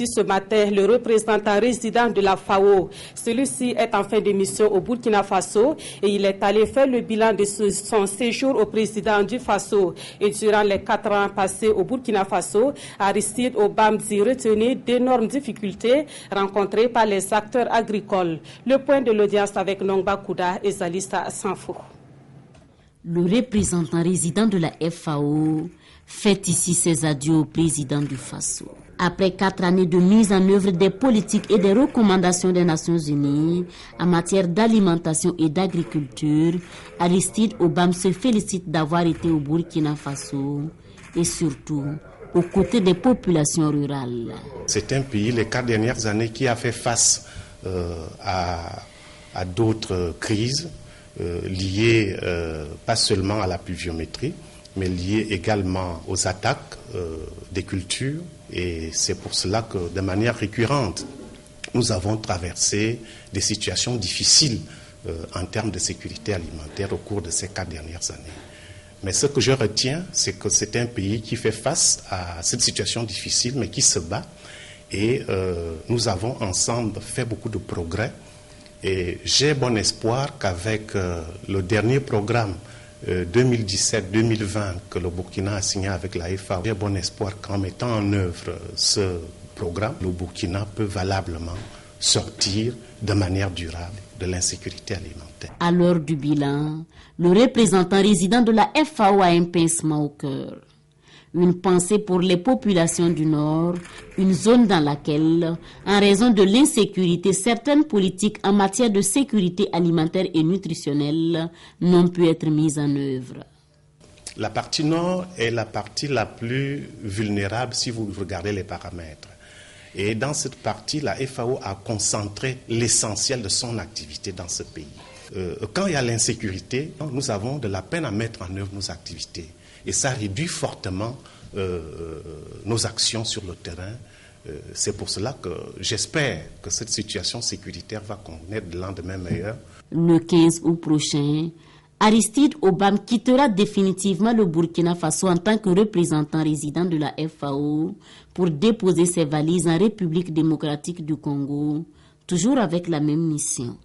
Ce matin, le représentant résident de la FAO, celui-ci est en fin de mission au Burkina Faso et il est allé faire le bilan de son séjour au président du Faso. Et durant les 4 ans passés au Burkina Faso, Aristide Obamzi retenait d'énormes difficultés rencontrées par les acteurs agricoles. Le point de l'audience avec Nongba Kouda et Zalista Sanfo. Le représentant résident de la FAO fait ici ses adieux au président du Faso. Après 4 années de mise en œuvre des politiques et des recommandations des Nations Unies en matière d'alimentation et d'agriculture, Aristide Obam se félicite d'avoir été au Burkina Faso et surtout aux côtés des populations rurales. C'est un pays, les 4 dernières années, qui a fait face à d'autres crises liées pas seulement à la pluviométrie, mais liées également aux attaques des cultures. Et c'est pour cela que, de manière récurrente, nous avons traversé des situations difficiles en termes de sécurité alimentaire au cours de ces 4 dernières années. Mais ce que je retiens, c'est que c'est un pays qui fait face à cette situation difficile, mais qui se bat. Et nous avons ensemble fait beaucoup de progrès. Et j'ai bon espoir qu'avec le dernier programme 2017-2020 que le Burkina a signé avec la FAO, j'ai bon espoir qu'en mettant en œuvre ce programme, le Burkina peut valablement sortir de manière durable de l'insécurité alimentaire. À l'heure du bilan, le représentant résident de la FAO a un pincement au cœur. Une pensée pour les populations du Nord, une zone dans laquelle, en raison de l'insécurité, certaines politiques en matière de sécurité alimentaire et nutritionnelle n'ont pu être mises en œuvre. La partie Nord est la partie la plus vulnérable si vous regardez les paramètres. Et dans cette partie, la FAO a concentré l'essentiel de son activité dans ce pays. Quand il y a l'insécurité, nous avons de la peine à mettre en œuvre nos activités. Et ça réduit fortement nos actions sur le terrain. C'est pour cela que j'espère que cette situation sécuritaire va connaître de lendemain meilleur. Le 15 août prochain, Aristide Obam quittera définitivement le Burkina Faso en tant que représentant résident de la FAO pour déposer ses valises en République démocratique du Congo, toujours avec la même mission.